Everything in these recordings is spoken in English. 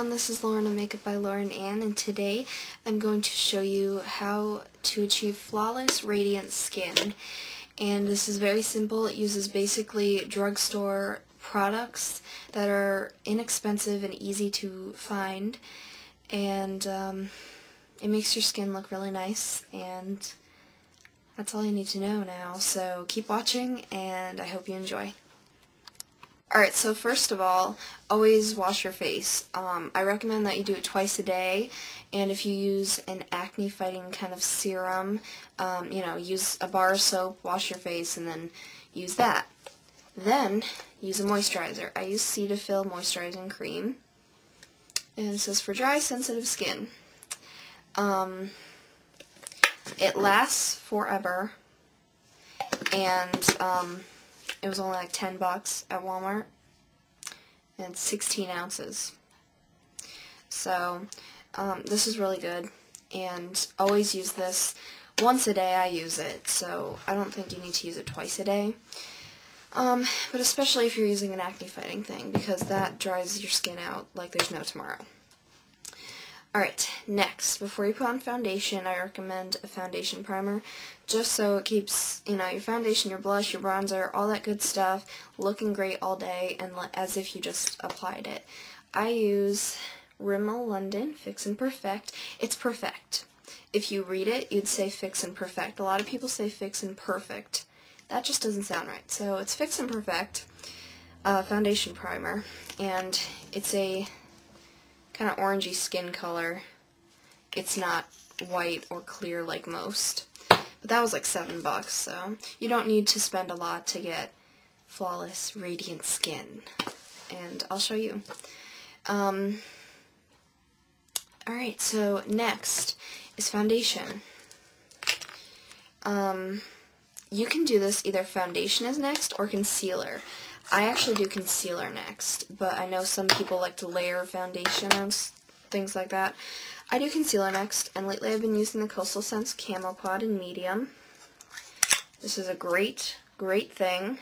everyone, this is Lauren of Makeup by LaurenAnne, and today I'm going to show you how to achieve flawless, radiant skin. And this is very simple. It uses basically drugstore products that are inexpensive and easy to find, and it makes your skin look really nice, and that's all you need to know now. So keep watching, and I hope you enjoy. Alright, so first of all, always wash your face. I recommend that you do it twice a day, and if you use an acne fighting kind of serum, use a bar of soap, wash your face, and then use that. Then, use a moisturizer. I use Cetaphil Moisturizing Cream, and it says for dry, sensitive skin. It lasts forever, and it was only like $10 at Walmart, and it's 16 ounces. So, this is really good, and always use this. Once a day I use it, so I don't think you need to use it twice a day. But especially if you're using an acne fighting thing, because that dries your skin out like there's no tomorrow. Alright, next, before you put on foundation, I recommend a foundation primer, just so it keeps, your foundation, your blush, your bronzer, all that good stuff looking great all day, and as if you just applied it. I use Rimmel London Fix and Perfect. It's perfect. If you read it, you'd say Fix and Perfect. A lot of people say Fix and Perfect. That just doesn't sound right. So it's Fix and Perfect foundation primer, and it's a kind of orangey skin color. It's not white or clear like most. But that was like $7, so you don't need to spend a lot to get flawless, radiant skin. And I'll show you. Alright, so next is foundation. You can do this, either foundation is next or concealer. I actually do concealer next, but I know some people like to layer foundation and things like that. I do concealer next, and lately I've been using the Coastal Scents Camo Pot in medium. This is a great thing.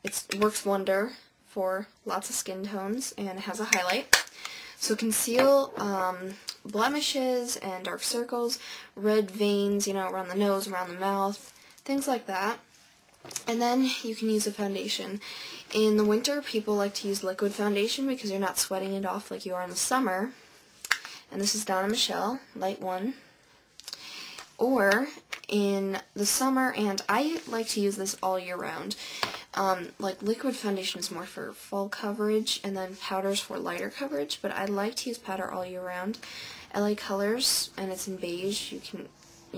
It works wonder for lots of skin tones, and it has a highlight. So conceal blemishes and dark circles, red veins, around the nose, around the mouth, things like that. And then you can use a foundation. In the winter, people like to use liquid foundation because you're not sweating it off like you are in the summer. And this is Donna Michelle, Light 1. Or in the summer, and I like to use this all year round. Like liquid foundation is more for full coverage, and then powder's for lighter coverage, but I like to use powder all year round. LA Colors, and it's in beige. You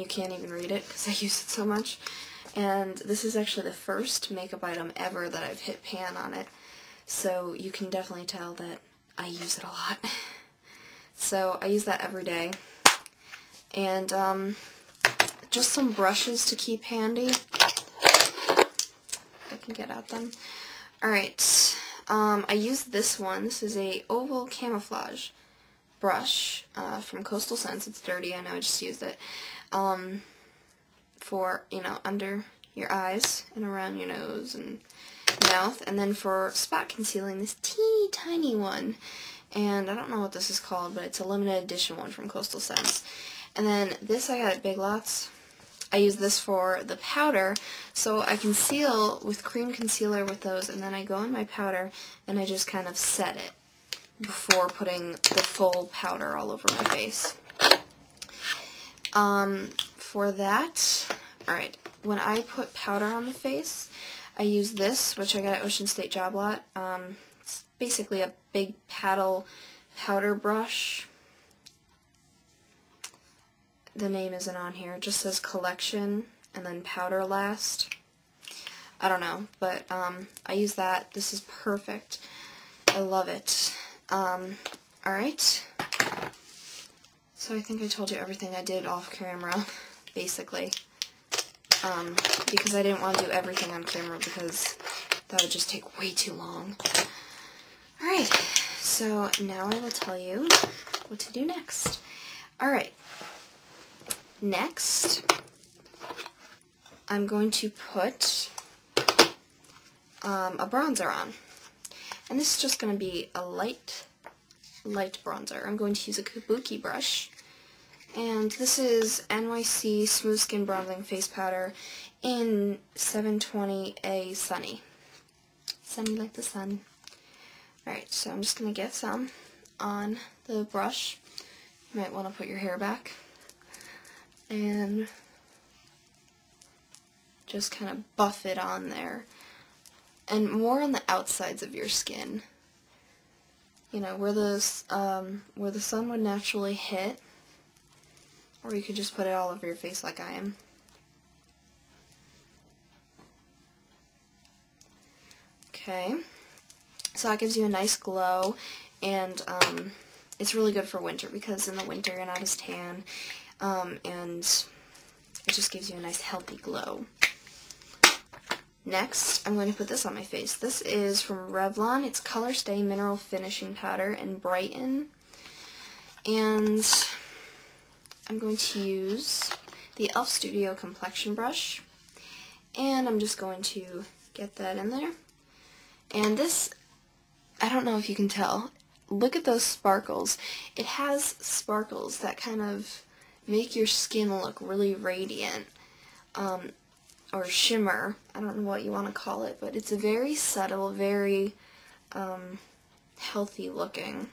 can't even read it because I use it so much. And this is actually the first makeup item ever that I've hit pan on it, so you can definitely tell that I use it a lot. So I use that every day. And just some brushes to keep handy. I can get at them. Alright, I use this one. This is a oval camouflage brush from Coastal Scents. It's dirty, I know, I just used it. For, under your eyes and around your nose and mouth, and then for spot concealing, this teeny tiny one, and I don't know what this is called, but it's a limited edition one from Coastal Scents. And then this I got at Big Lots. I use this for the powder, so I conceal with cream concealer with those, and then I go in my powder and I just kind of set it before putting the full powder all over my face. For that, alright, when I put powder on the face, I use this, which I got at Ocean State Job Lot. It's basically a big paddle powder brush. The name isn't on here. It just says Collection and then Powder Last. I don't know, but I use that. This is perfect. I love it. Alright. So I think I told you everything I did off camera, basically, because I didn't want to do everything on camera because that would just take way too long. Alright, so now I will tell you what to do next. Alright, next I'm going to put a bronzer on. And this is just going to be a light light bronzer. I'm going to use a kabuki brush. And this is NYC Smooth Skin Bronzing Face Powder in 720A Sunny. Sunny like the sun. Alright, so I'm just going to get some on the brush. You might want to put your hair back. And just kind of buff it on there. And more on the outsides of your skin. You know, where the sun would naturally hit. Or you could just put it all over your face like I am. Okay, so that gives you a nice glow, and it's really good for winter because in the winter you're not as tan, and it just gives you a nice healthy glow. Next, I'm going to put this on my face. This is from Revlon. It's Color Stay Mineral Finishing Powder in Brighten, and I'm going to use the e.l.f. Studio Complexion Brush, and I'm just going to get that in there. And this, I don't know if you can tell, look at those sparkles. It has sparkles that kind of make your skin look really radiant, or shimmer. I don't know what you want to call it, but it's a very subtle, very healthy looking.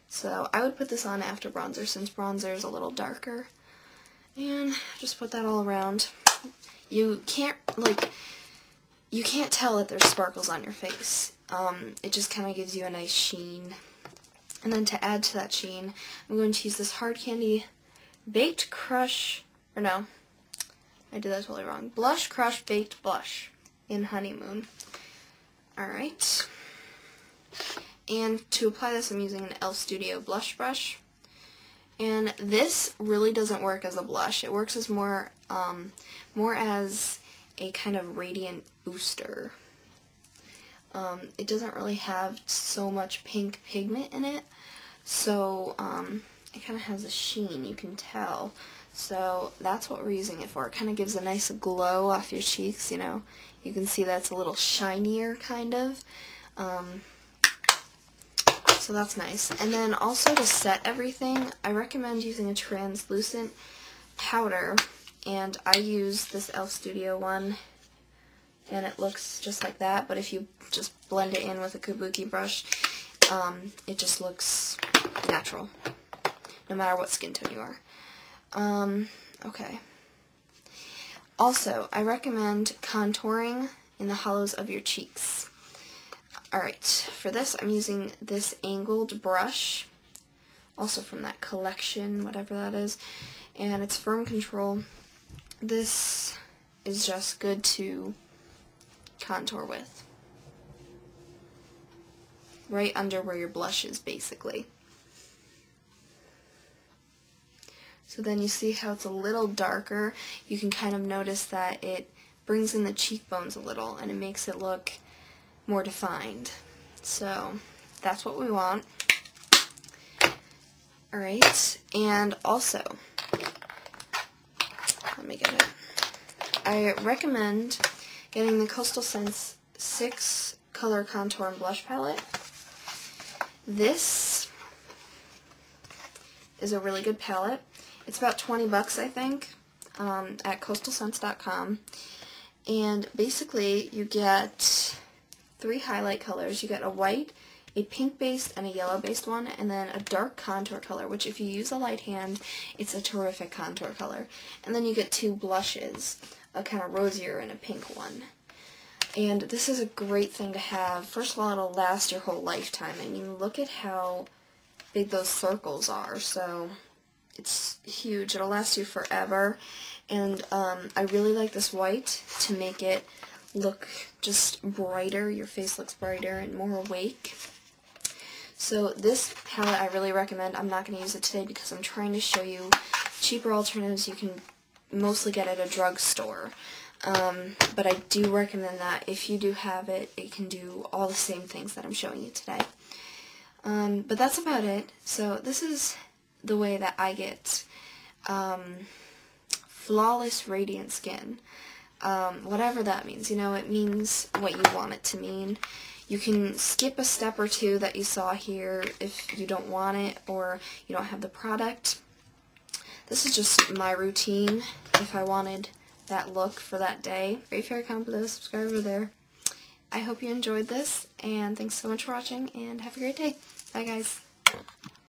So I would put this on after bronzer since bronzer is a little darker. And just put that all around. You can't tell that there's sparkles on your face. It just kind of gives you a nice sheen. And then to add to that sheen, I'm going to use this Hard Candy Baked Crush, or no, I did that totally wrong. Blush Crush Baked Blush in Honeymoon. Alright. And to apply this, I'm using an e.l.f. Studio Blush Brush. And this really doesn't work as a blush. It works as more as a kind of radiant booster. It doesn't really have so much pink pigment in it, so it kind of has a sheen, you can tell. So that's what we're using it for. It kind of gives a nice glow off your cheeks, you know. You can see that's a little shinier, kind of. So that's nice. And then also to set everything, I recommend using a translucent powder. And I use this e.l.f. Studio one, and it looks just like that. But if you just blend it in with a kabuki brush, it just looks natural, no matter what skin tone you are. Okay. Also, I recommend contouring in the hollows of your cheeks. Alright, for this I'm using this angled brush, also from that collection, whatever that is, and it's Firm Control. This is just good to contour with. Right under where your blush is, basically. So then you see how it's a little darker. You can kind of notice that it brings in the cheekbones a little, and it makes it look more defined. So that's what we want. Alright, and also, let me get it. I recommend getting the Coastal Scents 6 Color Contour and Blush Palette. This is a really good palette. It's about 20 bucks, I think, at coastalscents.com. And basically, you get 3 highlight colors. You get a white, a pink-based, and a yellow-based one, and then a dark contour color, which if you use a light hand, it's a terrific contour color. And then you get 2 blushes, a kind of rosier and a pink one. And this is a great thing to have. First of all, it'll last your whole lifetime. I mean, look at how big those circles are. So it's huge. It'll last you forever. And I really like this white to make it look just brighter. Your face looks brighter and more awake. So this palette I really recommend. I'm not going to use it today because I'm trying to show you cheaper alternatives you can mostly get at a drugstore. But I do recommend that if you do have it, it can do all the same things that I'm showing you today. But that's about it. So this is the way that I get flawless radiant skin. whatever that means. You know, it means what you want it to mean. You can skip a step or two that you saw here if you don't want it or you don't have the product. This is just my routine if I wanted that look for that day. Rate, favorite, comment below, subscribe over there. I hope you enjoyed this, and thanks so much for watching, and have a great day. Bye, guys.